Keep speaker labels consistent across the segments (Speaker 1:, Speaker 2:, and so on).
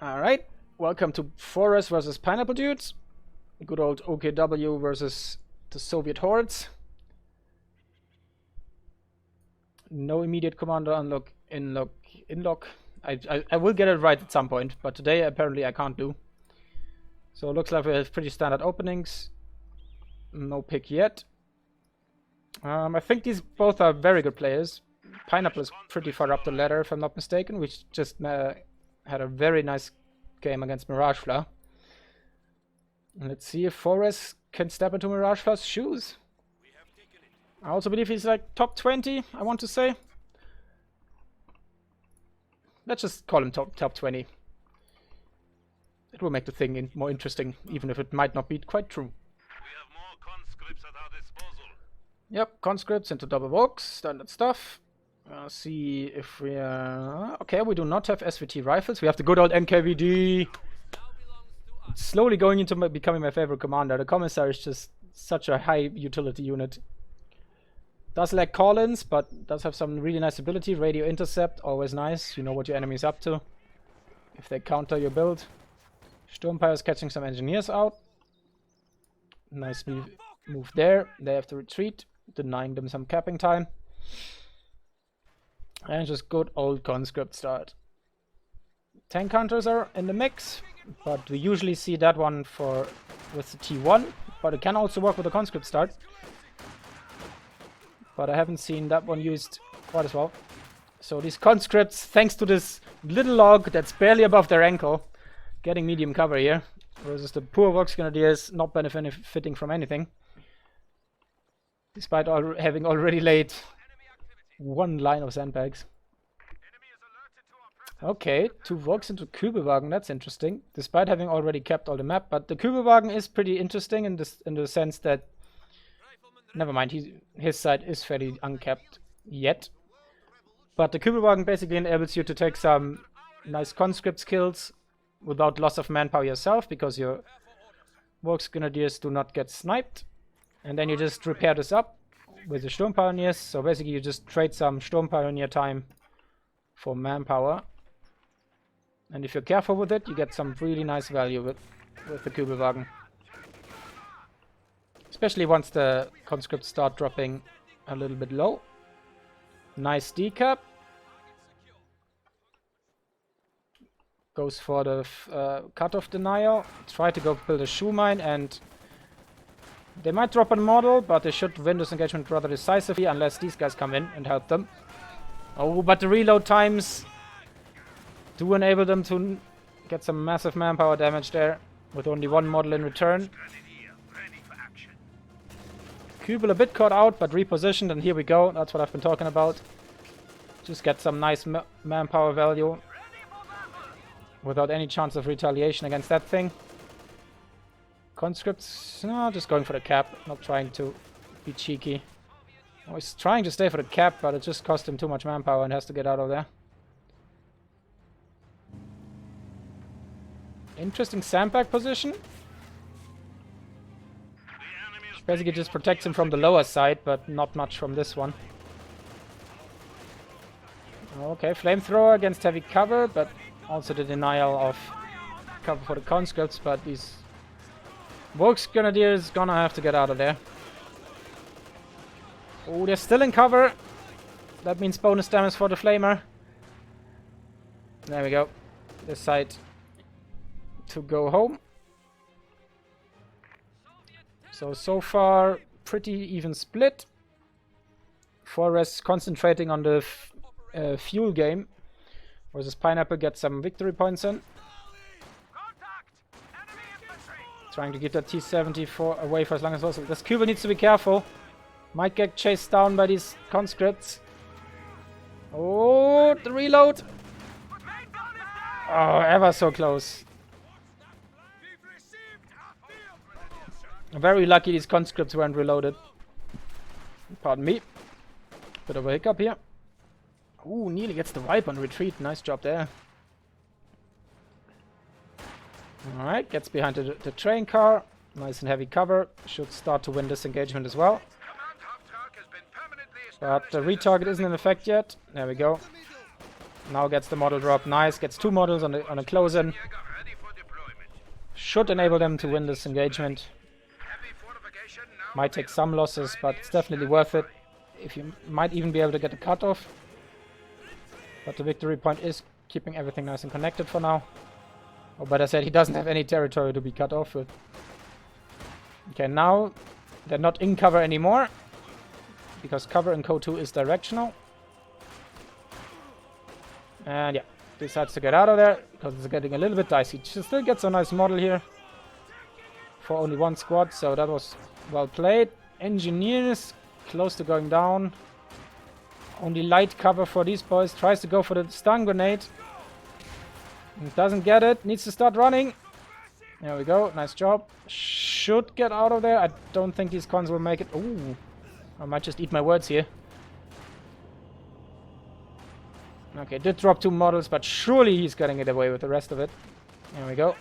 Speaker 1: Alright, welcome to Forest versus Pineapple Dudes. Good old OKW versus the Soviet hordes. No immediate commander unlock, inlock. I will get it right at some point, but today apparently I can't do. So it looks like we have pretty standard openings. No pick yet. I think these both are very good players. Pineapple is pretty far up the ladder if I'm not mistaken, which just had a very nice game against Mirage Flower. Let's see if Forest can step into Mirage Flower's shoes. I also believe he's like top 20, I want to say. Let's just call him top 20. It will make the thing more interesting, even if it might not be quite true.
Speaker 2: We have more conscripts at our disposal.
Speaker 1: Yep, conscripts into double Vox, standard stuff. See if we okay, we do not have SVT rifles. We have the good old NKVD. It's slowly going into becoming my favorite commander. The Commissar is just such a high utility unit. Does lack call-ins, but does have some really nice ability. Radio intercept, always nice. You know what your enemy is up to if they counter your build. Sturmpire is catching some engineers out. Nice move there. They have to retreat, denying them some capping time. And just good old conscript start. Tank hunters are in the mix, but we usually see that one with the T1, but it can also work with a conscript start. But I haven't seen that one used quite as well. So these conscripts, thanks to this little log that's barely above their ankle, getting medium cover here, versus the poor Vox Grenadiers not benefiting from anything, despite having already laid one line of sandbags. Okay, 2 Vox into Kübelwagen, that's interesting. Despite having already kept all the map, but the Kübelwagen is pretty interesting in the sense that, never mind, his side is fairly uncapped yet. But the Kübelwagen basically enables you to take some nice conscript kills without loss of manpower yourself, because your Vox Grenadiers do not get sniped. And then you just repair this up with the Sturm Pioneers. So basically you just trade some Sturm Pioneer time for manpower. And if you're careful with it, you get some really nice value with the Kübelwagen. Especially once the conscripts start dropping a little bit low. Nice decap. Goes for the cutoff denial. Try to go build a shoe mine, and they might drop a model, but they should win this engagement rather decisively unless these guys come in and help them. Oh, but the reload times do enable them to get some massive manpower damage there with only one model in return. Kübel a bit caught out, but repositioned, and here we go. That's what I've been talking about. Just get some nice manpower value without any chance of retaliation against that thing. Conscripts, no, just going for the cap, not trying to be cheeky. Oh, he's trying to stay for the cap, but it just cost him too much manpower and has to get out of there. Interesting sandbag position. Basically just protects him from the lower side, but not much from this one. Okay, flamethrower against heavy cover, but also the denial of cover for the conscripts, but these Vox Grenadiers gonna have to get out of there. Oh, they're still in cover. That means bonus damage for the flamer. There we go. Decide to go home. So far, pretty even split. Forest concentrating on the fuel game, versus Pineapple gets some victory points in. Trying to get that T-74 away for as long as possible. This Kübel needs to be careful. Might get chased down by these conscripts. Oh, the reload! Oh, ever so close. Very lucky these conscripts weren't reloaded. Pardon me. Bit of a hiccup here. Ooh, nearly gets the wipe on retreat. Nice job there. Alright, gets behind the train car. Nice and heavy cover. Should start to win this engagement as well. But the retarget isn't in effect yet. There we go. Now gets the model drop. Nice. Gets 2 models on a close-in. Should enable them to win this engagement. Might take some losses, but it's definitely worth it. If you might even be able to get a cutoff. But the victory point is keeping everything nice and connected for now. Oh, but I said he doesn't have any territory to be cut off with. Okay, now they're not in cover anymore. Because cover in Code 2 is directional. And yeah, decides to get out of there because it's getting a little bit dicey. She still gets a nice model here for only 1 squad, so that was well played. Engineers close to going down. Only light cover for these boys. Tries to go for the stun grenade. Doesn't get it. Needs to start running. There we go. Nice job. Should get out of there. I don't think these cons will make it. Ooh. I might just eat my words here. Okay, did drop 2 models, but surely he's getting it away with the rest of it. There we go.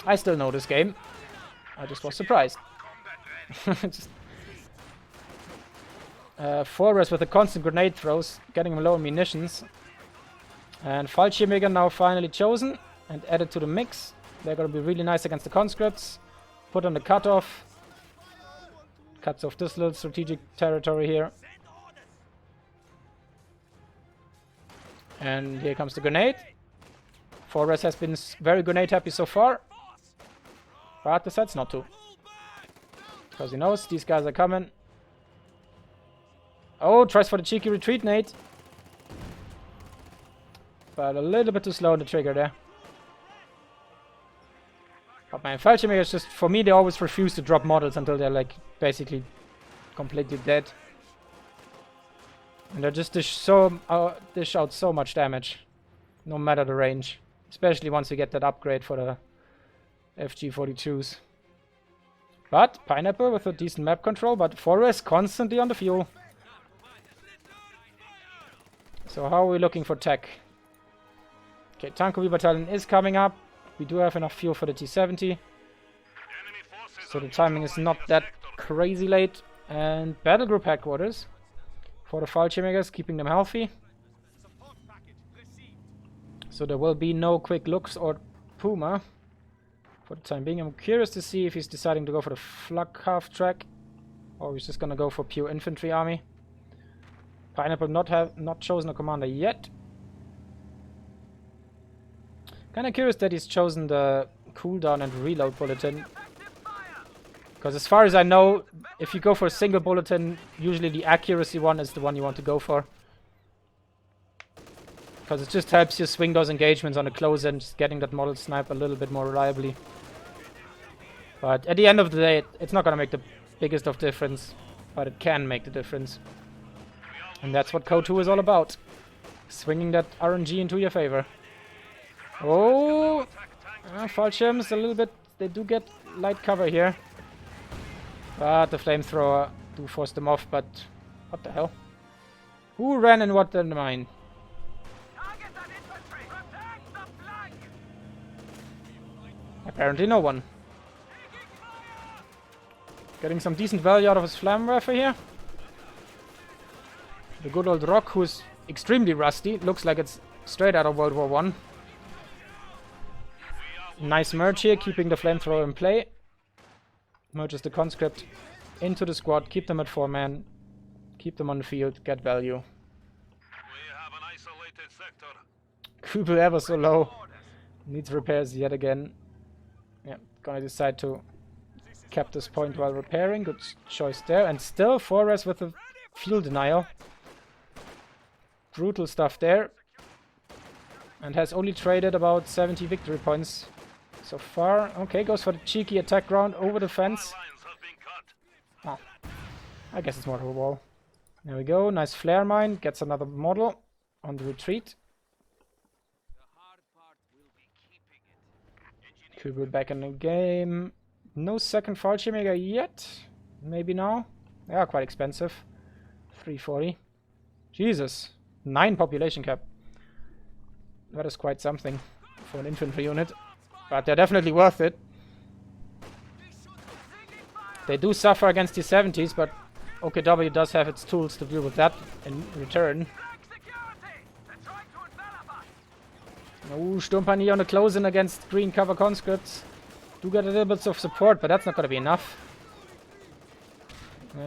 Speaker 1: I still know this game. I just was surprised. Forrest with the constant grenade throws, getting him low on munitions. And Fallschirmjäger now finally chosen and added to the mix. They're going to be really nice against the conscripts. Put on the cutoff. Cuts off this little strategic territory here. And here comes the grenade. Forrest has been very grenade happy so far. But decides not to. Because he knows these guys are coming. Oh, tries for the cheeky retreat nade. But a little bit too slow on the trigger there. But man, Fallschirmjäger just, for me, they always refuse to drop models until they're like basically completely dead. And they just dish out so much damage. No matter the range. Especially once you get that upgrade for the FG42s. But Pineapple with a decent map control, but Forrest constantly on the fuel. So how are we looking for tech? Okay, Tankovi Battalion is coming up. We do have enough fuel for the T-70. So the timing is not that crazy late. And Battle Group Headquarters for the Fallschirmjägers, keeping them healthy. So there will be no quick looks or Puma for the time being. I'm curious to see if he's deciding to go for the flak half track or he's just gonna go for pure infantry army. Pineapple not chosen a commander yet. Kinda curious that he's chosen the cooldown and reload bulletin. Because as far as I know, if you go for a single bulletin, usually the accuracy one is the one you want to go for. Because it just helps you swing those engagements on the close end, just getting that model snipe a little bit more reliably. But at the end of the day, it's not going to make the biggest of difference, but it can make the difference. And that's what Code 2 is all about. Swinging that RNG into your favor. Oh! Fallschirms a little bit, they do get light cover here. But the flamethrower do force them off, but what the hell? Who ran and what in the mine? Apparently no one. Getting some decent value out of his Flammenwerfer here. The good old Rock, who's extremely rusty. Looks like it's straight out of World War I. Nice merge here, keeping the flamethrower in play. Merges the conscript into the squad, keep them at 4-man, keep them on the field, get value.
Speaker 2: We have an isolated sector.
Speaker 1: Kubel ever so low. Needs repairs yet again. Yeah, gonna decide to cap this point while repairing. Good choice there. And still Forrest with a fuel denial. Brutal stuff there. And has only traded about 70 victory points so far. Okay, goes for the cheeky attack round over the fence. Ah, I guess it's more of a wall. There we go. Nice flare mine. Gets another model on the retreat. Kubel back in the game. No second Fallschirmjäger yet. Maybe now. They are quite expensive. 340. Jesus. 9 population cap. That is quite something for an infantry unit. But they're definitely worth it. They do suffer against the 70s, but OKW does have its tools to deal with that in return. Oh, Sturmpanier on the close-in against green cover conscripts. Do get a little bit of support, but that's not going to be enough.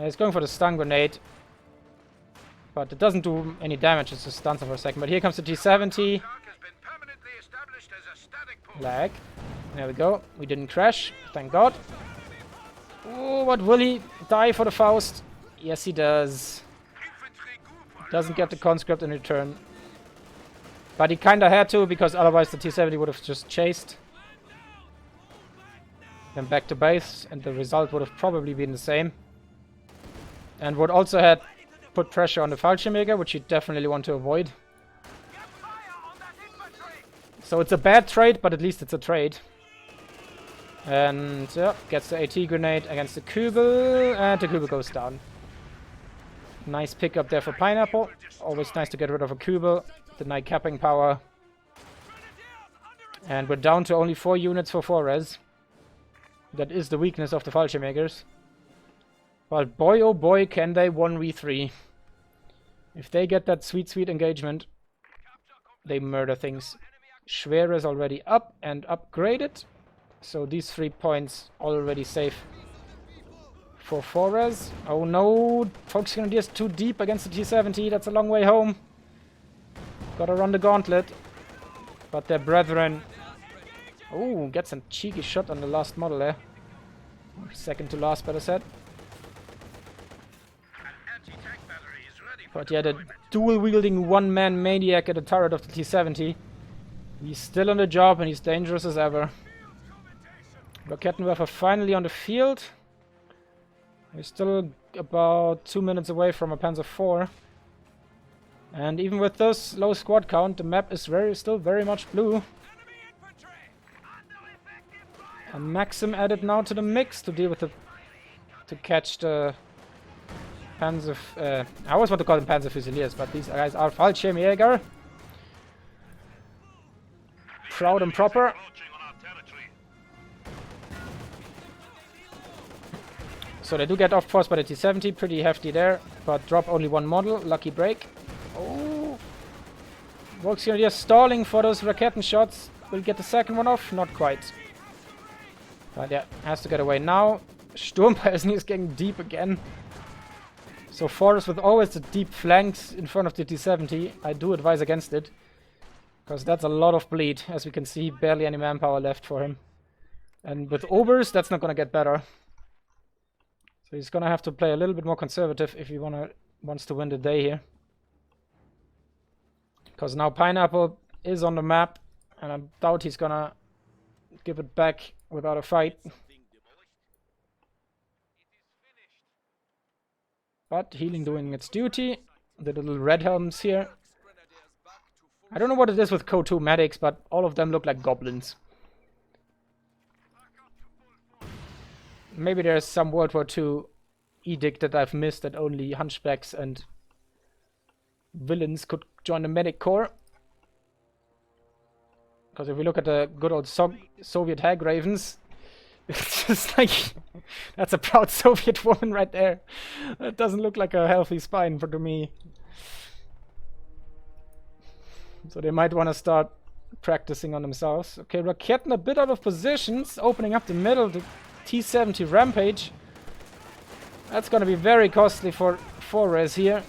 Speaker 1: He's going for the stun grenade. But it doesn't do any damage, it just stuns him for a second. But here comes the T-70. Lag. There we go. We didn't crash, thank God. Oh, but will he die for the Faust? Yes, he does. Doesn't get the conscript in return. But he kinda had to, because otherwise the T-70 would have just chased. Then back to base, and the result would have probably been the same. And would also have put pressure on the Fallschirmjäger, which you definitely want to avoid. So it's a bad trade, but at least it's a trade. And yeah, gets the AT grenade against the Kübel, and the Kübel goes down. Nice pickup there for Pineapple. Always nice to get rid of a Kübel. Deny capping power. And we're down to only 4 units for 4 res. That is the weakness of the Fallschirmjägers. But boy oh boy can they 1v3. If they get that sweet engagement, they murder things. Schwer is already up and upgraded. So these 3 points already safe for 4 res. Oh no, Focus Grenadiers too deep against the T-70. That's a long way home. Gotta run the gauntlet. But their brethren... Oh, gets a cheeky shot on the last model there. Second to last, better said. But yeah, the dual-wielding one-man maniac at the turret of the T-70. He's still on the job and he's dangerous as ever. Rakettenwerfer finally on the field. We're still about 2 minutes away from a Panzer IV. And even with this low squad count, the map is still very much blue. A Maxim added now to the mix to deal with the... to catch the... Panzer... I always want to call them Panzer Fusiliers, but these guys are Fallschirmjäger. Proud and proper. So they do get off force by the T-70, pretty hefty there, but drop only 1 model, lucky break. Oh! Volksgrenadier stalling for those Raketen shots. Will get the second one off? Not quite. But yeah, has to get away now. Sturmpeilsen is getting deep again. So Forest with always the deep flanks in front of the T-70, I do advise against it. Because that's a lot of bleed, as we can see, barely any manpower left for him. And with Obers, that's not gonna get better. So he's gonna have to play a little bit more conservative if he wants to win the day here. Because now Pineapple is on the map, and I doubt he's gonna give it back without a fight. But healing doing its duty. The little red helms here. I don't know what it is with Co 2 medics, but all of them look like goblins. Maybe there's some World War II edict that I've missed that only hunchbacks and villains could join the medic corps. Because if we look at the good old Soviet Hag Ravens, it's just like... that's a proud Soviet woman right there. That doesn't look like a healthy spine to me. So they might want to start practicing on themselves. Okay, Raketen a bit out of positions, opening up the middle. The T-70 Rampage. That's going to be very costly for 4-res here.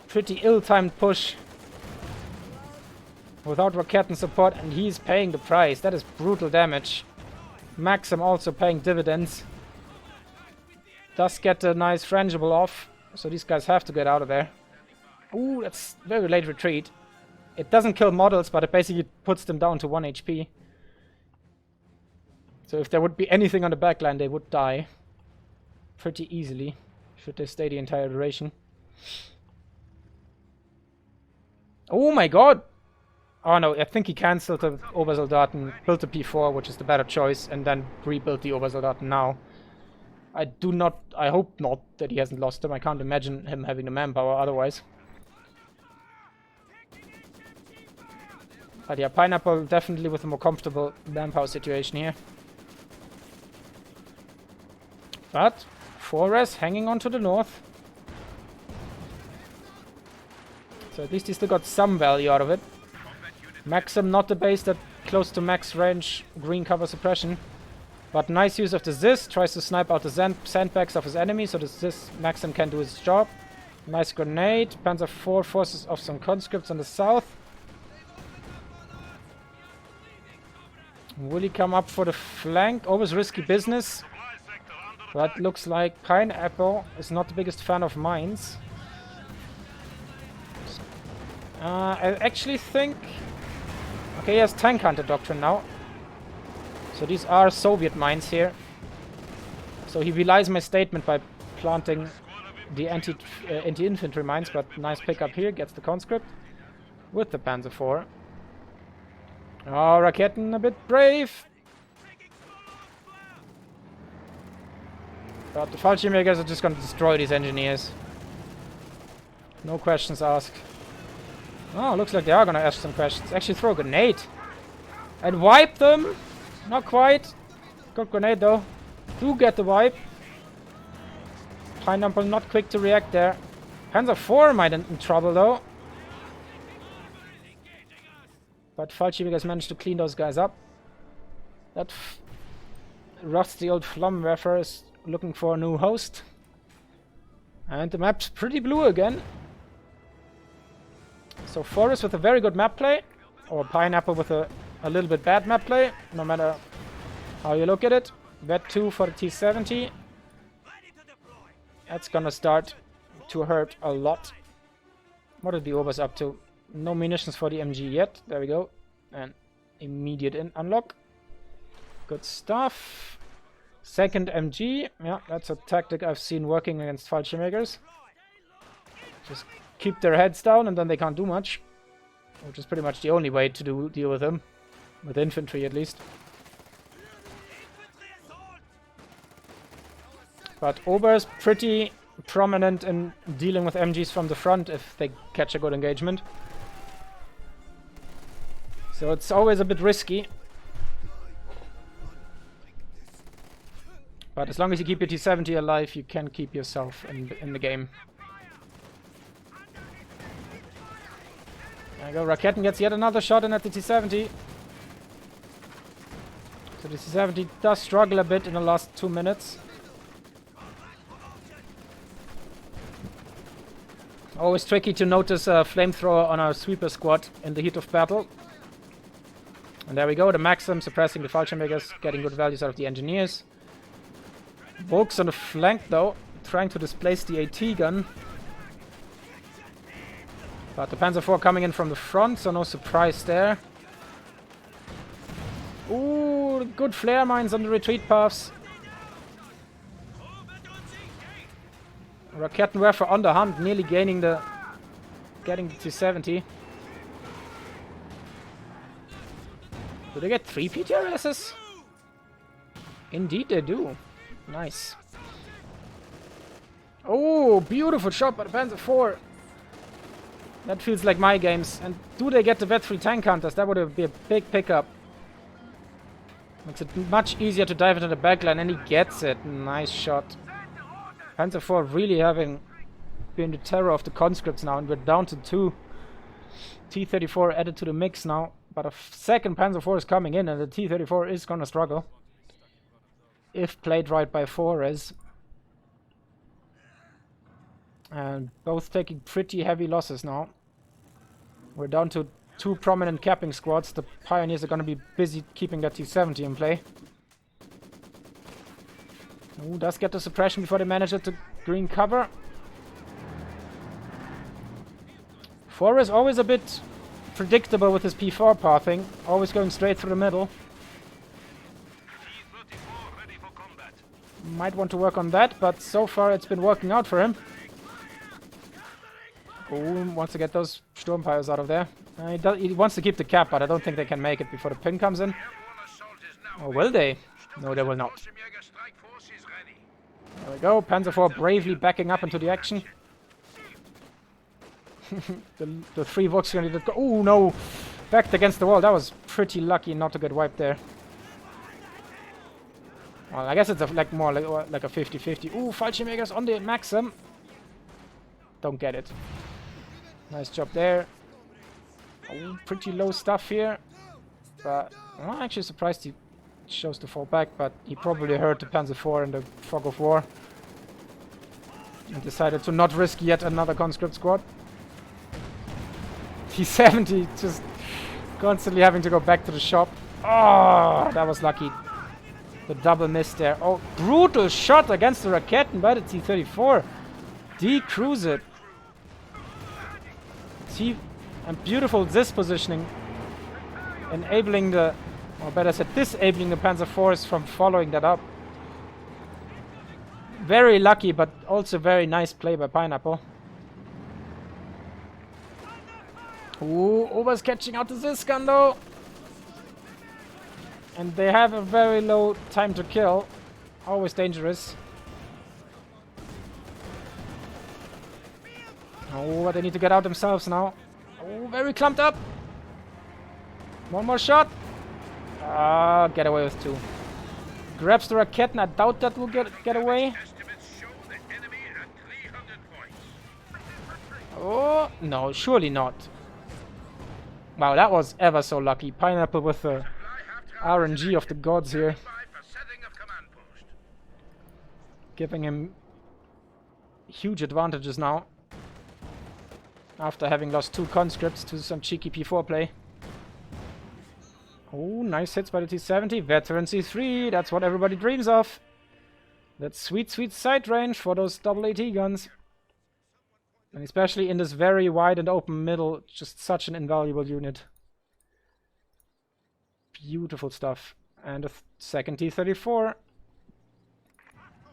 Speaker 1: Pretty ill-timed push. Without Raketen support, and he's paying the price. That is brutal damage. Maxim also paying dividends. Does get a nice frangible off. So these guys have to get out of there. Ooh, that's very late retreat. It doesn't kill models, but it basically puts them down to 1 HP. So if there would be anything on the backline, they would die. Pretty easily. Should they stay the entire duration. Oh my god! Oh no, I think he cancelled the Obersoldaten, built the P4, which is the better choice, and then rebuilt the Obersoldaten now. I hope not that he hasn't lost them. I can't imagine him having the manpower otherwise. But yeah, Pineapple definitely with a more comfortable manpower situation here. But 4-res hanging on to the north. So at least he still got some value out of it. Maxim, not the base that close to max range green cover suppression. But nice use of the Zis. Tries to snipe out the sandbags of his enemy, so the Zis Maxim can do his job. Nice grenade. Panzer IV forces off some conscripts on the south. Will he come up for the flank? Always risky business. But looks like Pineapple is not the biggest fan of mines. I actually think... Okay, he has Tank Hunter Doctrine now. So these are Soviet mines here. So he belies my statement by planting the anti-infantry mines, but nice pickup here. Gets the conscript with the Panzer IV. Oh, Raketen a bit brave. But the Fallschirmjägers are just going to destroy these engineers. No questions asked. Oh, looks like they are going to ask some questions. Actually throw a grenade. And wipe them. Not quite. Good grenade though. Do get the wipe. Pineapple not quick to react there. Panzer IV might in trouble though. But Fallschirmjägers managed to clean those guys up. That rusty old Flammenwerfer is looking for a new host. And the map's pretty blue again. So Forest with a very good map play. Or Pineapple with a little bit bad map play. No matter how you look at it. Vet 2 for the T-70. That's gonna start to hurt a lot. What are the Obers up to? No munitions for the MG yet. There we go. And immediate unlock. Good stuff. Second MG. Yeah, that's a tactic I've seen working against Fallschirmjägers. Just keep their heads down and then they can't do much. Which is pretty much the only way to deal with them. With infantry at least. But Ober's pretty prominent in dealing with MGs from the front if they catch a good engagement. So it's always a bit risky. But as long as you keep your T-70 alive, you can keep yourself in the game. There you go, Raketen gets yet another shot in at the T-70. So the T-70 does struggle a bit in the last 2 minutes. Always tricky to notice a flamethrower on our sweeper squad in the heat of battle. And there we go, the Maxim suppressing the Fallschirmjägers, getting good values out of the engineers. Volks on the flank though, trying to displace the AT gun. But the Panzer IV coming in from the front, so no surprise there. Ooh, good flare mines on the retreat paths. Raketenwerfer on the hunt, nearly getting the T-70. Do they get 3 PTRSs? Indeed they do. Nice. Oh, beautiful shot by the Panzer IV. That feels like my games. And do they get the Vet 3 tank hunters? That would be a big pickup. Makes it much easier to dive into the backline, and he gets it. Nice shot. Panzer IV really having been the terror of the conscripts now, and we're down to 2 T-34 added to the mix now. But a second Panzer IV is coming in, and the T-34 is gonna struggle. If played right by Flores. And both taking pretty heavy losses now. We're down to 2 prominent capping squads. The Pioneers are gonna be busy keeping that T-70 in play. Ooh, does get the suppression before they manage it to green cover. Flores always a bit predictable with his P4 pathing. Always going straight through the middle. Might want to work on that, but so far it's been working out for him. Ooh, wants to get those Sturmpires out of there. He wants to keep the cap, but I don't think they can make it before the pin comes in. Or will they? No, they will not. There we go. Panzer IV bravely backing up into the action. the 3 Vox gonna go. Oh no! Backed against the wall. That was pretty lucky not to get wiped there. Well, I guess it's more like a 50-50. Ooh, Fallschirmjägers on the Maxim. Don't get it. Nice job there. Oh, pretty low stuff here. But I'm actually surprised he chose to fall back, but he probably heard the Panzer IV in the fog of war. And decided to not risk yet another conscript squad. T-70 just constantly having to go back to the shop. Oh, that was lucky. The double miss there. Oh, brutal shot against the Raketen by the T-34. Decruise it. And beautiful this positioning. Enabling the, or better said, disabling the Panzer IVs from following that up. Very lucky, but also very nice play by Pineapple. Ooh, Ober's catching out to this gun though. And they have a very low time to kill. Always dangerous. Oh, but they need to get out themselves now. Oh, very clumped up. One more shot. Ah, get away with 2. Grabs the Raketen. I doubt that will get away. Oh, no, surely not. Wow, that was ever so lucky. Pineapple with the RNG of the gods here. Giving him huge advantages now. After having lost 2 conscripts to some cheeky P4 play. Oh, nice hits by the T-70. Veteran C3, that's what everybody dreams of. That's sweet, sweet sight range for those double AT guns. And especially in this very wide and open middle, just such an invaluable unit. Beautiful stuff. And a second T-34.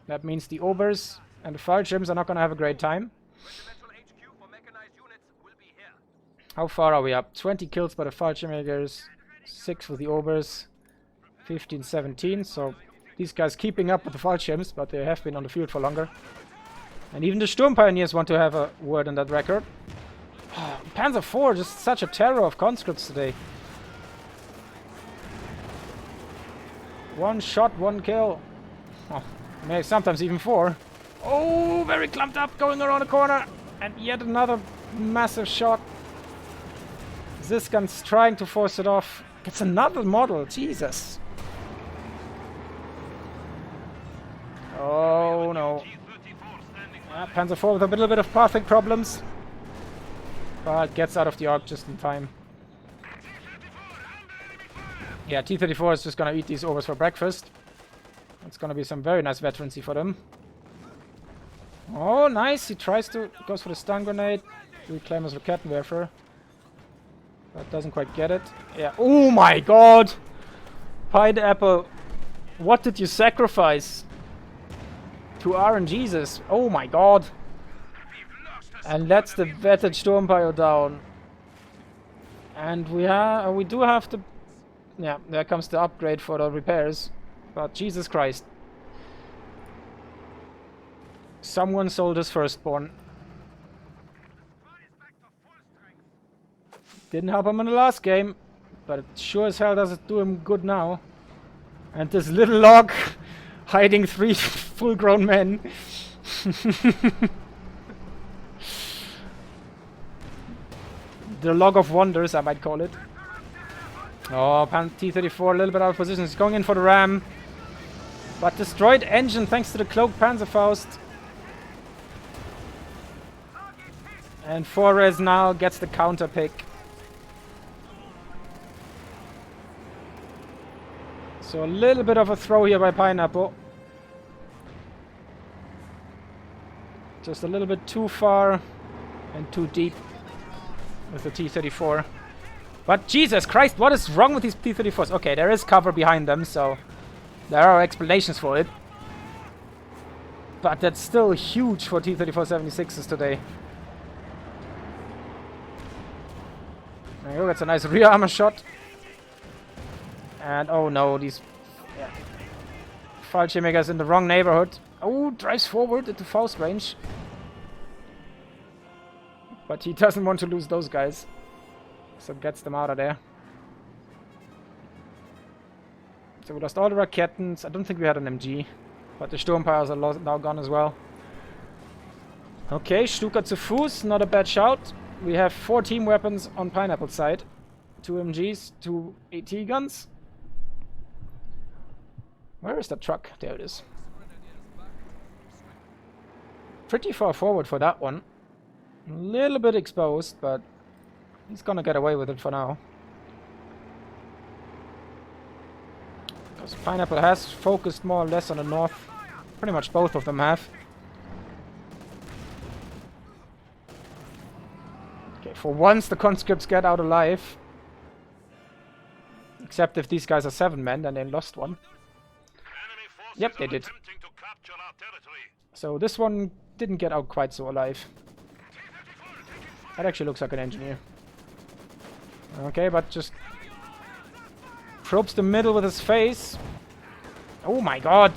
Speaker 1: That means the Obers and the Fallschirms are not going to have a great time. How far are we up? 20 kills by the Fallschirmjägers, 6 with the Obers, 15, 17. So these guys keeping up with the Fallschirms, but they have been on the field for longer. And even the Sturm Pioneers want to have a word on that record. Panzer IV, just such a terror of conscripts today. 1 shot, 1 kill. Oh, maybe sometimes even 4. Oh, very clumped up, going around the corner. And yet another massive shot. This gun's trying to force it off. It's another model, Jesus. Oh no. Panzer IV with a little bit of pathing problems. But gets out of the arc just in time. Yeah, T-34 is just gonna eat these overs for breakfast. It's gonna be some very nice veterancy for them. Oh, nice. He goes for the stun grenade. Reclaim his Rakettenwerfer. But doesn't quite get it. Yeah. Oh my god! Pineapple, what did you sacrifice? To RNGesus. Oh my god. And that's the vetted Sturmpio down. And we do have to... Yeah, there comes the upgrade for the repairs. But Jesus Christ. Someone sold his firstborn. Didn't help him in the last game, but it sure as hell doesn't do him good now. And this little log hiding 3 full-grown men. The log of wonders, I might call it. Oh, T-34 a little bit out of position. He's going in for the ram. But destroyed engine thanks to the cloaked Panzerfaust. And Flores now gets the counter pick. So a little bit of a throw here by Pineapple. Just a little bit too far and too deep with the T-34. But Jesus Christ, what is wrong with these T-34s? Okay, there is cover behind them, so there are explanations for it. But that's still huge for T-34-76s today. There you go, that's a nice rear armor shot. And oh no, these Fallschirmjägers in the wrong neighborhood. Oh, drives forward into Faust range. But he doesn't want to lose those guys. So gets them out of there. So we lost all the Raketens. I don't think we had an MG. But the Sturmpires are now gone as well. Okay, Stuka zu Fuß, not a bad shout. We have 4 team weapons on Pineapple side. 2 MGs, 2 AT guns. Where is the truck? There it is. Pretty far forward for that one. A little bit exposed, but he's gonna get away with it for now. Because Pineapple has focused more or less on the north. Pretty much both of them have. Okay, for once the conscripts get out alive. Except if these guys are 7 men, then they lost one. Yep, they did. So this one didn't get out quite so alive. That actually looks like an engineer. Okay, but just probes the middle with his face. Oh my god!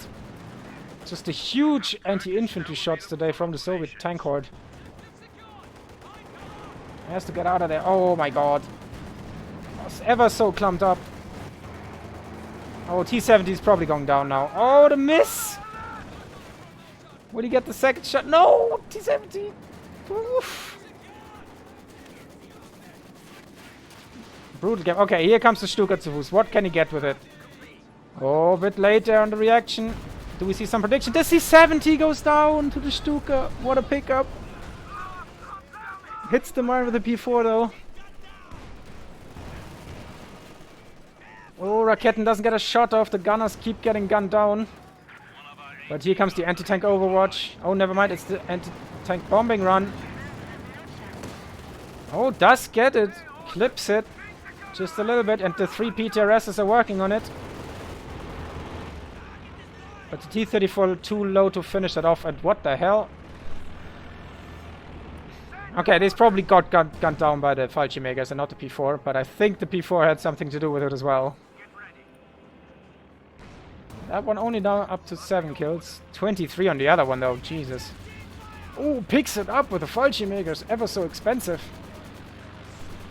Speaker 1: Just a huge anti-infantry shots today from the Soviet tank horde. He has to get out of there. Oh my god. Was ever so clumped up. Oh, T-70 is probably going down now. Oh, the miss! Will he get the second shot? No! T-70! Oof. Brutal game. Okay, here comes the Stuka zu Fuß. What can he get with it? Oh, a bit late there on the reaction. Do we see some prediction? The C-70 goes down to the Stuka. What a pickup. Hits the mark with the P4 though. Oh, Raketen doesn't get a shot off. The gunners keep getting gunned down. But here comes the anti-tank overwatch. Oh, never mind. It's the anti-tank bombing run. Oh, does get it. Clips it. Just a little bit. And the 3 PTRSs are working on it. But the T-34 too low to finish that off. And what the hell? Okay, this probably got gunned down by the Fallschirmjägers and not the P4. But I think the P4 had something to do with it as well. That one only down up to 7 kills. 23 on the other one though, Jesus. Oh, picks it up with the Fallschirmjägers. Ever so expensive.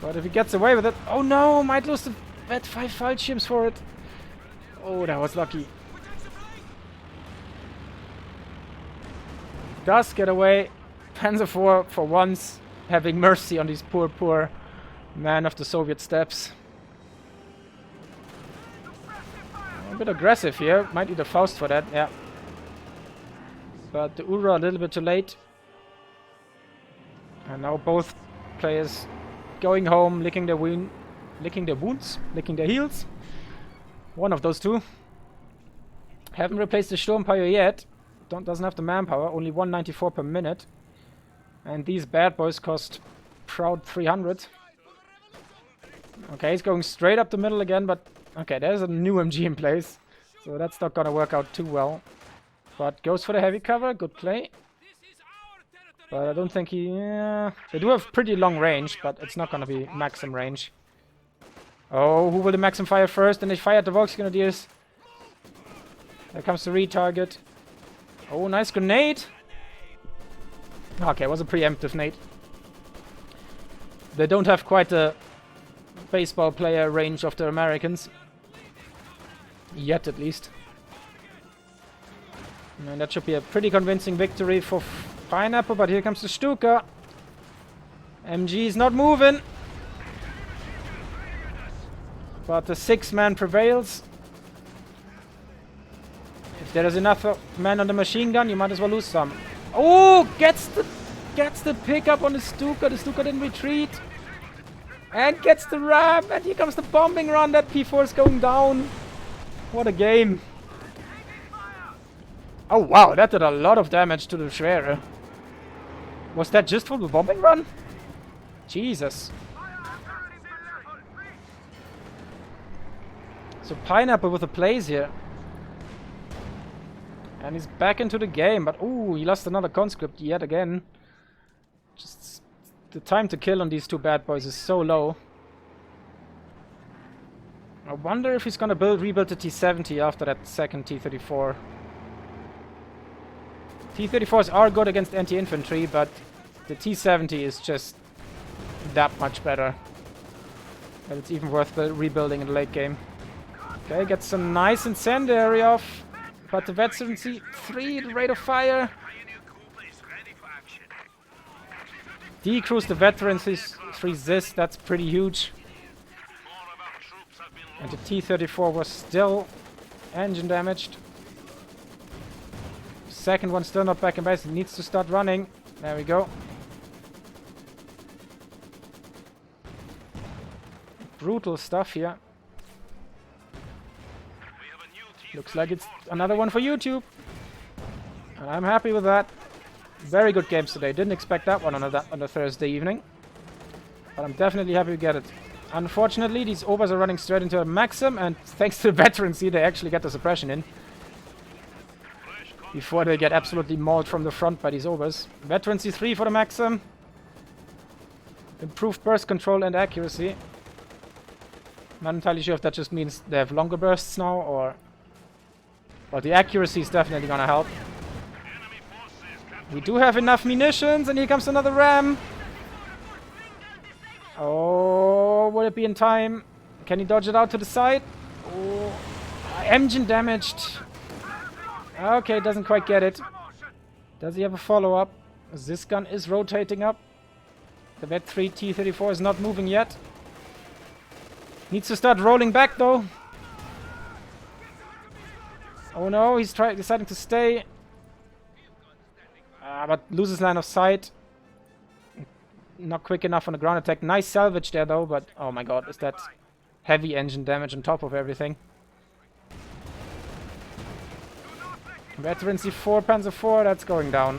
Speaker 1: But if he gets away with it... Oh no, might lose the Vet 5 Fallschirms for it. Oh, that was lucky. Does get away. Panzer IV for once having mercy on these poor men of the Soviet steppes. A bit aggressive here. Might need a Faust for that, yeah. But the Ura a little bit too late. And now both players going home, licking their wounds, licking their heels. One of those two. Haven't replaced the Sturmpire yet. Doesn't have the manpower. Only 194 per minute. And these bad boys cost proud 300. Okay, he's going straight up the middle again, but okay, there's a new MG in place. So that's not gonna work out too well. But goes for the heavy cover, good play. But I don't think he... they do have pretty long range, but it's not gonna be maximum range. Oh, who will the maximum fire first? And they fired the Volksgrenadiers. There comes the retarget. Oh, nice grenade! Okay, it was a preemptive nade. They don't have quite the baseball player range of the Americans. Yet, at least. And that should be a pretty convincing victory for Pineapple, but here comes the Stuka. MG is not moving. But the 6-man prevails. If there is enough men on the machine gun, you might as well lose some. Oh, gets the pickup on the Stuka. The Stuka didn't retreat. And gets the ram. And here comes the bombing run. That P4 is going down. What a game. Oh wow, that did a lot of damage to the Schwere. Was that just from the bombing run? Jesus. So Pineapple with the plays here. And he's back into the game, but ooh, he lost another conscript yet again. Just the time to kill on these two bad boys is so low. I wonder if he's gonna rebuild the T-70 after that second T-34. T-34s are good against anti-infantry, but the T-70 is just that much better. And it's even worth the rebuilding in the late game. Okay, gets some nice incendiary off. But the Vet-73, the rate of fire. Decrease the veterans 3 Zis, that's pretty huge.
Speaker 2: More of our troops have been
Speaker 1: And the T-34 was still engine damaged. Second one still not back in base, it needs to start running. There we go. Brutal stuff here.
Speaker 2: We have a new team.
Speaker 1: Looks like it's another one for YouTube. And I'm happy with that. Very good games today. Didn't expect that one on a Thursday evening. But I'm definitely happy to get it. Unfortunately, these Obers are running straight into a Maxim, and thanks to the veterans here, they actually get the suppression in. Before they get absolutely mauled from the front by these Obers. Veteran C3 for the Maxim. Improved burst control and accuracy. Not entirely sure if that just means they have longer bursts now, or... But the accuracy is definitely gonna help.
Speaker 2: Enemy forces captured.
Speaker 1: We do have enough munitions, and here comes another ram. Oh, will it be in time? Can he dodge it out to the side? Oh, engine damaged. Okay, doesn't quite get it. Does he have a follow-up? This gun is rotating up. The Vet 3 T-34 is not moving yet. Needs to start rolling back, though. Oh no, he's deciding to stay. But loses line of sight. Not quick enough on the ground attack. Nice salvage there, though, but... Oh my god, is that heavy engine damage on top of everything. Veteran C4, Panzer IV, that's going down.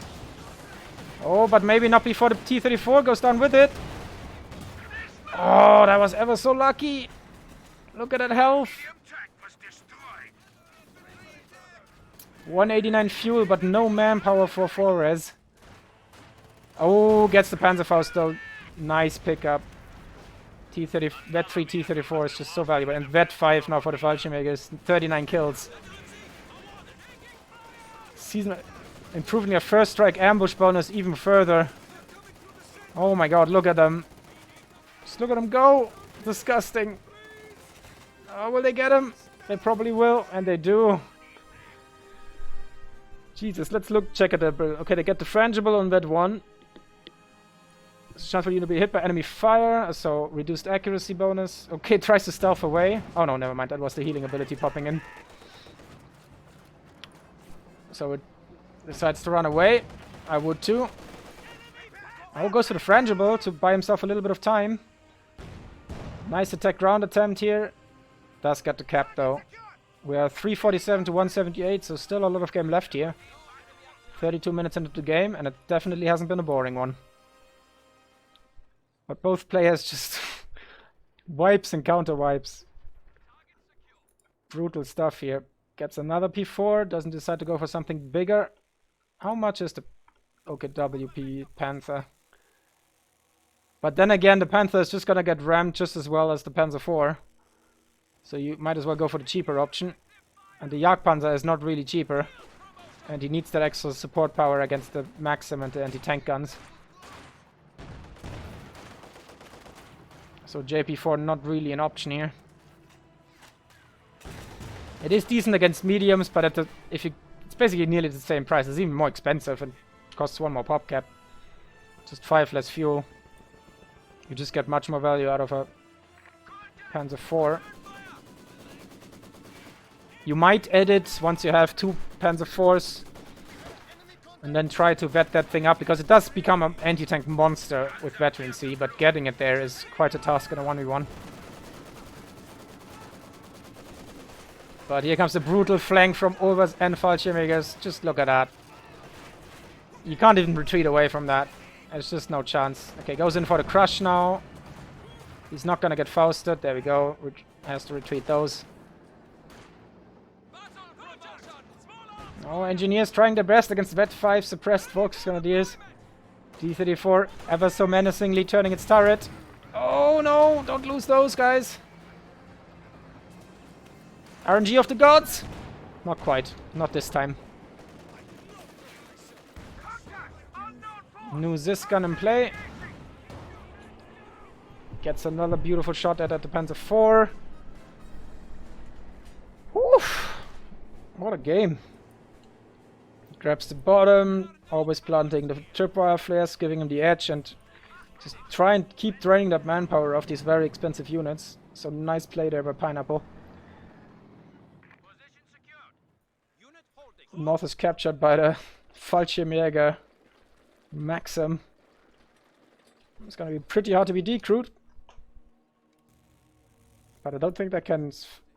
Speaker 1: Oh, but maybe not before the T-34 goes down with it. Oh, that was ever so lucky. Look at that health. 189 fuel, but no manpower for 4 res. Oh, gets the Panzerfaust though. Nice pickup. T-30, Vet 3 T-34 is just so valuable. And Vet 5 now for the Fallschirmjägers. 39 kills. Season improving their first strike ambush bonus even further. Oh my god, look at them. Just look at them go. Disgusting. Oh, will they get him? They probably will, and they do. Jesus, let's check at the... Okay, they get the frangible on that one. Chance for you to be hit by enemy fire, so reduced accuracy bonus. Okay, tries to stealth away. Oh no, never mind, that was the healing ability popping in. So it decides to run away. I would too. Oh, goes to the frangible to buy himself a little bit of time. Nice attack ground attempt here. Does get the cap though. We are 347 to 178, so still a lot of game left here. 32 minutes into the game, and it definitely hasn't been a boring one. But both players just wipes and counter wipes. Brutal stuff here. Gets another P4, doesn't decide to go for something bigger. How much is the OKW Panther? But then again, the Panther is just gonna get rammed just as well as the Panzer IV. So you might as well go for the cheaper option. And the Jagdpanzer is not really cheaper. And he needs that extra support power against the Maxim and the anti-tank guns. So JP4 not really an option here. It is decent against mediums, but it's basically nearly the same price. It's even more expensive and costs 1 more pop cap. Just 5 less fuel. You just get much more value out of a Panzer IV. You might edit once you have 2 Panzer IVs. And then try to vet that thing up, because it does become an anti-tank monster with veterancy, but getting it there is quite a task in a 1v1. But here comes the brutal flank from Ulvers and Fallschirmjägers. Just look at that. You can't even retreat away from that. There's just no chance. Okay, goes in for the crush now. He's not gonna get Fausted. There we go. Has to retreat those. Oh, engineers trying their best against Vet 5 suppressed Volksgrenadiers. D-34 ever so menacingly turning its turret. Oh no, don't lose those guys. RNG of the gods? Not quite, not this time. New Zis gun in play. Gets another beautiful shot at the Panzer IV. Oof. What a game. Grabs the bottom, always planting the tripwire flares, giving him the edge, and Just try and keep draining that manpower of these very expensive units. So nice play there by Pineapple. North is captured by the Fallschirmjäger Maxim. It's gonna be pretty hard to be decrewed. But I don't think they can...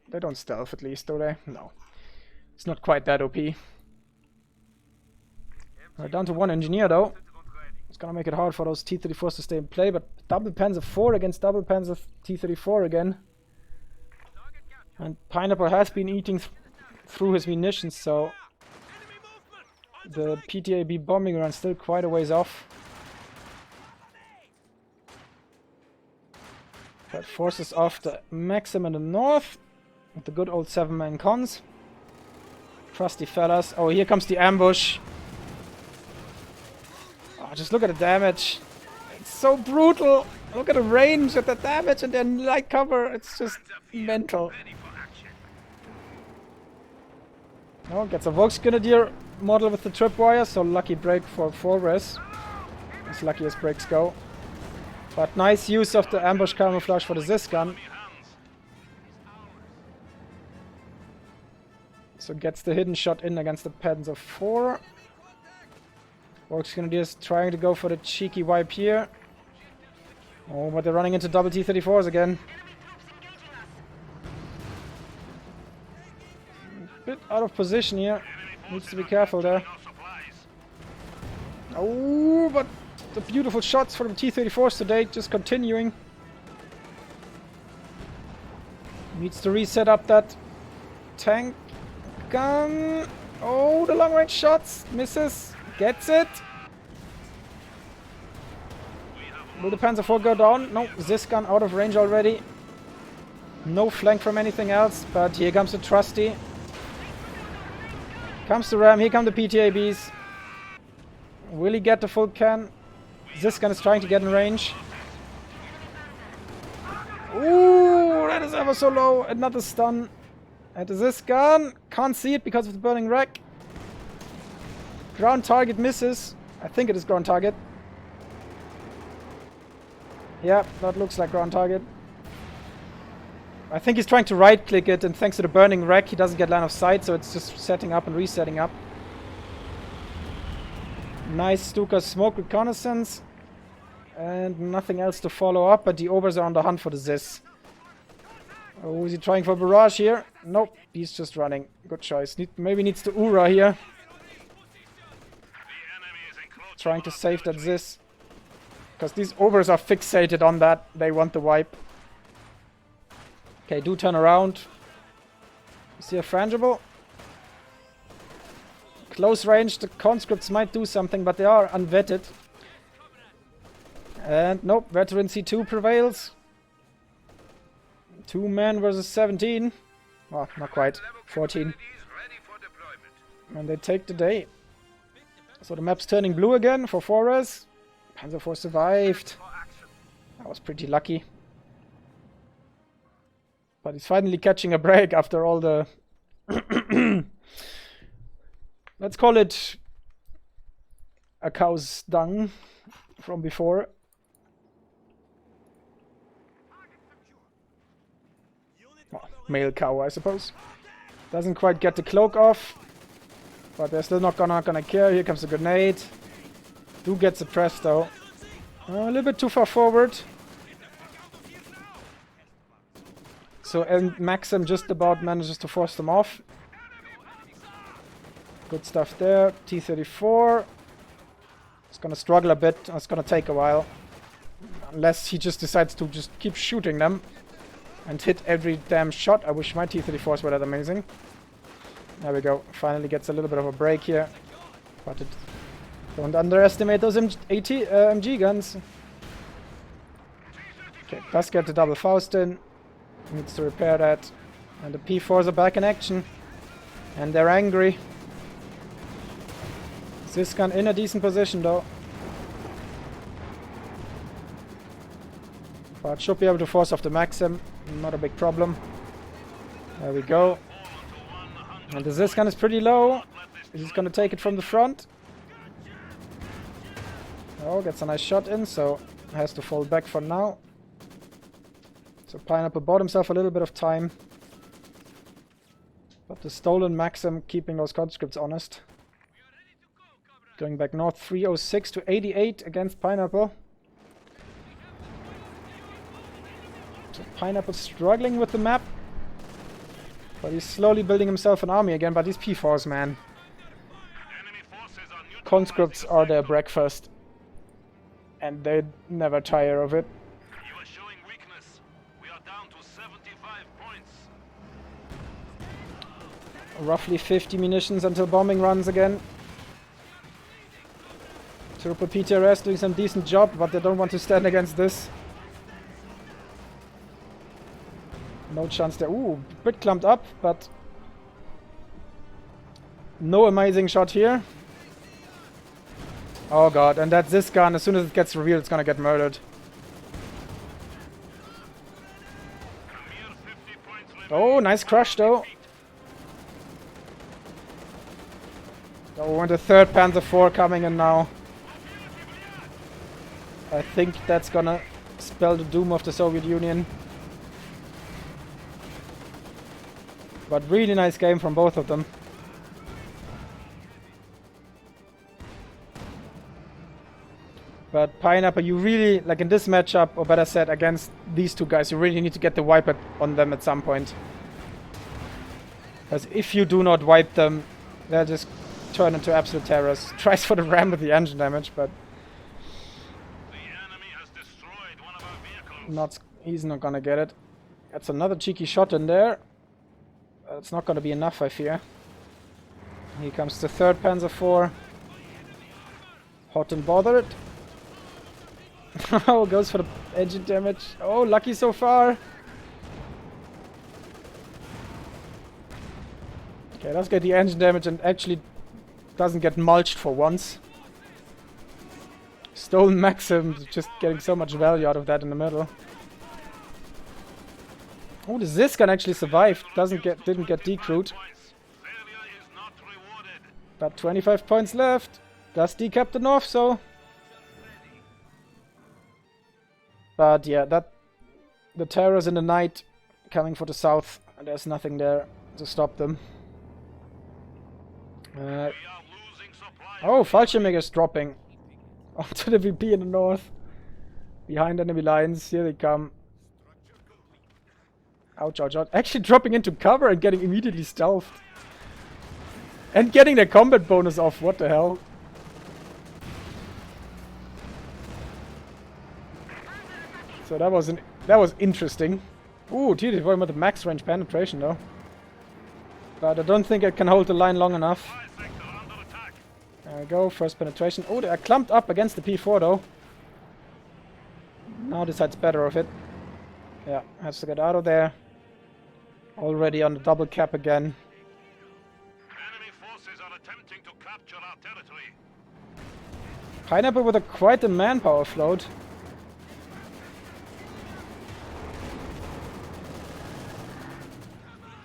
Speaker 1: They don't stealth at least, do they? No. It's not quite that OP. We're down to one engineer though. It's gonna make it hard for those T-34s to stay in play, but double Panzer IV against double Panzer T-34 again. And Pineapple has been eating through his munitions, so the PTAB bombing run still quite a ways off. That forces off the Maxim in the north with the good old 7-man cons. Trusty fellas. Oh, here comes the ambush. Oh, just look at the damage. It's so brutal. Look at the range of the damage and then light cover. It's just mental. Oh, gets a Volksgrenadier model with the tripwire, so lucky break for Forres. As lucky as breaks go. But nice use of the ambush camouflage for the Zis gun. So gets the hidden shot in against the Panzer IV. Volksgrenadiers trying to go for the cheeky wipe here. Oh, but they're running into double T-34s again. Bit out of position here. Needs to be careful there. Oh, but the beautiful shots from T-34s today just continuing. Needs to reset up that tank gun. Oh, the long range shots. Misses. Gets it. Will the Panzer IV go down? No, this gun out of range already. No flank from anything else, but here comes the Trusty. Comes the Ram, here come the PTABs. Will he get the full can? This gun is trying to get in range. Ooh, that is ever so low. Another stun. And this gun. Can't see it because of the burning wreck. Ground target misses. I think it is ground target. Yeah, that looks like ground target. I think he's trying to right click it, and thanks to the burning wreck he doesn't get line of sight, so it's just setting up and resetting up. Nice Stuka smoke reconnaissance. And nothing else to follow up, but the Obers are on the hunt for the Zis. Oh, is he trying for barrage here? Nope, he's just running. Good choice. Maybe needs to Ura here. Trying to save that Zis. Because these Obers are fixated on that. They want the wipe. Okay, do turn around. Is he a frangible? Close range, the conscripts might do something, but they are unvetted. And nope, veteran C2 prevails. 2 men versus 17. Well, not quite. 14. And they take the day. So the map's turning blue again for Forres. Panzer IV survived. That was pretty lucky. But he's finally catching a break after all the... Let's call it a cow's dung from before. Well, male cow, I suppose. Doesn't quite get the cloak off. But they're still not gonna care. Here comes the grenade. Do get suppressed though. A little bit too far forward. So and Maxim just about manages to force them off. Good stuff there. T-34. It's gonna struggle a bit. It's gonna take a while. Unless he just decides to just keep shooting them. And hit every damn shot. I wish my T-34s were that amazing. There we go. Finally gets a little bit of a break here. But don't underestimate those MG guns. Okay, does get the double Faust in. Needs to repair that. And the P4s are back in action. And they're angry. This gun in a decent position though. But should be able to force off the Maxim. Not a big problem. There we go. And this gun is pretty low. He's gonna take it from the front. Oh, gets a nice shot in, so has to fall back for now. So Pineapple bought himself a little bit of time. But the stolen Maxim keeping those conscripts honest. Going back north, 306 to 88 against Pineapple. So Pineapple struggling with the map. But he's slowly building himself an army again. But these P4s, man. Conscripts are their breakfast. And they never tire of it.
Speaker 2: You are showing weakness. We are down to 75 points.
Speaker 1: Roughly 50 munitions until bombing runs again. Triple PTRS doing some decent job, but they don't want to stand against this. No chance there. Ooh, bit clumped up, but no amazing shot here. Oh god, and that's this gun. As soon as it gets revealed, it's gonna get murdered. Oh, nice crush though. Oh, and the 3rd Panzer IV coming in now. I think that's gonna spell the doom of the Soviet Union. But really nice game from both of them. But Pineapple, you really, like in this matchup, or better said, against these two guys, you really need to get the wipe on them at some point. Because if you do not wipe them, they'll just turn into absolute terrorists. Tries for the ram with the engine damage, but
Speaker 2: The enemy has destroyed one of our vehicles.
Speaker 1: he's not gonna get it. That's another cheeky shot in there. It's not gonna be enough, I fear. Here comes the 3rd Panzer IV. Hot and bothered. Oh, goes for the engine damage. Oh, lucky so far. Okay, let's get the engine damage and actually doesn't get mulched for once. Stolen Maxim, just getting so much value out of that in the middle. Oh, the Ziskan actually survived. Didn't get decrewed.
Speaker 2: Failure is not rewarded.
Speaker 1: But 25 points left. Does decap the north, so. But yeah, the terrors in the night coming for the south. There's nothing there to stop them.
Speaker 2: We are losing supply.
Speaker 1: Oh, Fallschirmjäger's dropping onto the VP in the north. Behind enemy lines. Here they come. Ouch, ouch, ouch. Actually dropping into cover and getting immediately stealthed. And getting their combat bonus off. What the hell? So that was interesting. Ooh, TD4 with the max range penetration though. But I don't think it can hold the line long enough.
Speaker 2: Sector under attack.
Speaker 1: There we go, first penetration. Oh, they are clumped up against the P4 though. Now decides better of it. Yeah, has to get out of there. Already on the double cap again.
Speaker 2: Enemy forces are attempting to capture our territory.
Speaker 1: Pineapple with quite a manpower float.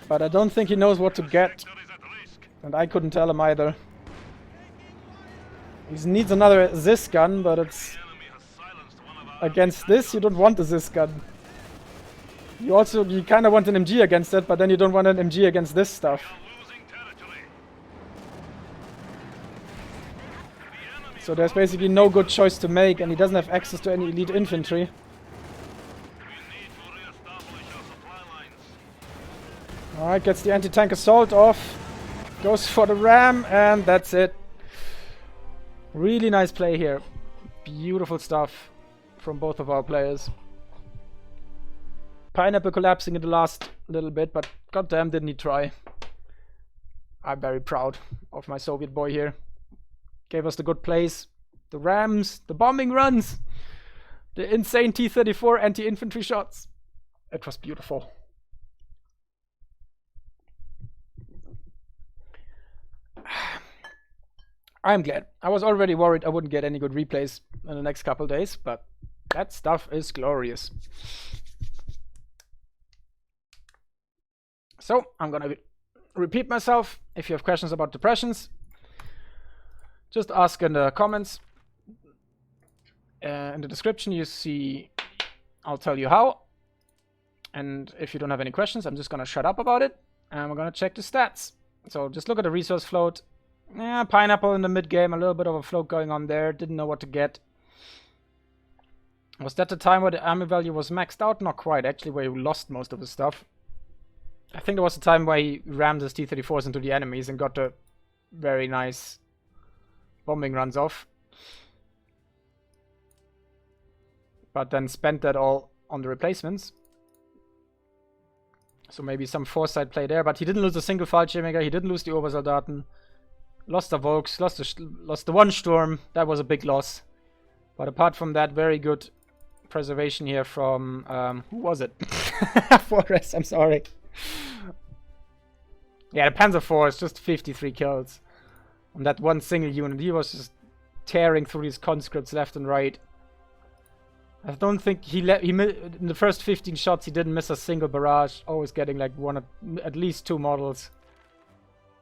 Speaker 1: But I don't think he knows what to get.
Speaker 2: Sector is at risk.
Speaker 1: And I couldn't tell him either. He needs another Zis gun, but it's
Speaker 2: The enemy has silenced one of our
Speaker 1: against this you don't want the Zis gun. You kind of want an MG against it, but then you don't want an MG against this stuff.
Speaker 2: losing territory.
Speaker 1: So there's basically no good choice to make, and he doesn't have access to any elite infantry.
Speaker 2: We need to re-establish our supply lines.
Speaker 1: Alright, gets the anti-tank assault off. Goes for the ram, and that's it. Really nice play here. Beautiful stuff from both of our players. Pineapple collapsing in the last little bit, but goddamn didn't he try. I'm very proud of my Soviet boy here. Gave us the good plays, the rams, the bombing runs, the insane T-34 anti-infantry shots. It was beautiful. I'm glad. I was already worried I wouldn't get any good replays in the next couple days, but that stuff is glorious. So, I'm gonna repeat myself. If you have questions about depressions, just ask in the comments. In the description you see, I'll tell you how. And if you don't have any questions, I'm just gonna shut up about it. And we're gonna check the stats. So just look at the resource float. Yeah, pineapple in the mid game, a little bit of a float going on there. Didn't know what to get. Was that the time where the army value was maxed out? Not quite, actually, where he lost most of his stuff. I think there was a time where he rammed his T-34s into the enemies and got the very nice bombing runs off. But then spent that all on the replacements. So maybe some foresight play there, but he didn't lose a single Fallschirmjäger, he didn't lose the Obersoldaten. Lost the Volks, lost the one Sturm, that was a big loss. But apart from that, very good preservation here from, who was it? Forrest, I'm sorry. Yeah, the Panzer IV is just 53 kills. On that one single unit, he was just tearing through these conscripts left and right. I don't think in the first 15 shots he didn't miss a single barrage, always getting like at least 2 models.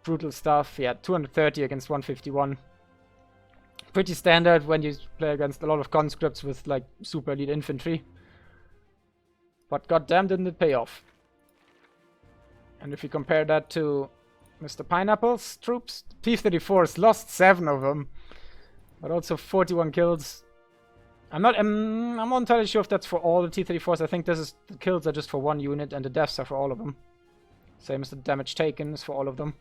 Speaker 1: Brutal stuff. Yeah, 230 against 151. Pretty standard when you play against a lot of conscripts with like super elite infantry. But goddamn didn't it pay off. And if you compare that to Mr. Pineapple's troops, T-34s lost 7 of them. But also 41 kills. I'm not entirely sure if that's for all the T-34s. I think the kills are just for 1 unit and the deaths are for all of them. Same as the damage taken is for all of them.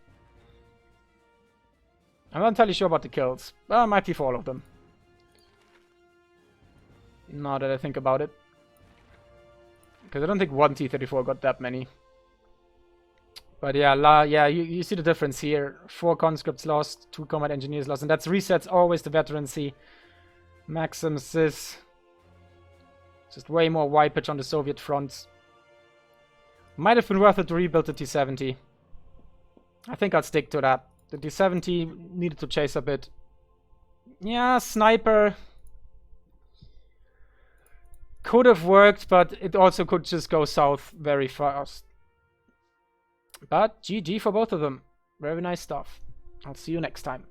Speaker 1: I'm not entirely sure about the kills. Well, it might be for all of them. Now that I think about it. Because I don't think one T-34 got that many. But yeah, you see the difference here. 4 conscripts lost, 2 combat engineers lost. And that's resets always the veterancy. Maxim Sis. Just way more wipage on the Soviet fronts. Might have been worth it to rebuild the T-70. I think I'll stick to that. The T-70 needed to chase a bit. Yeah, sniper. Could have worked, but it also could just go south very fast. But GG for both of them. Very nice stuff. I'll see you next time.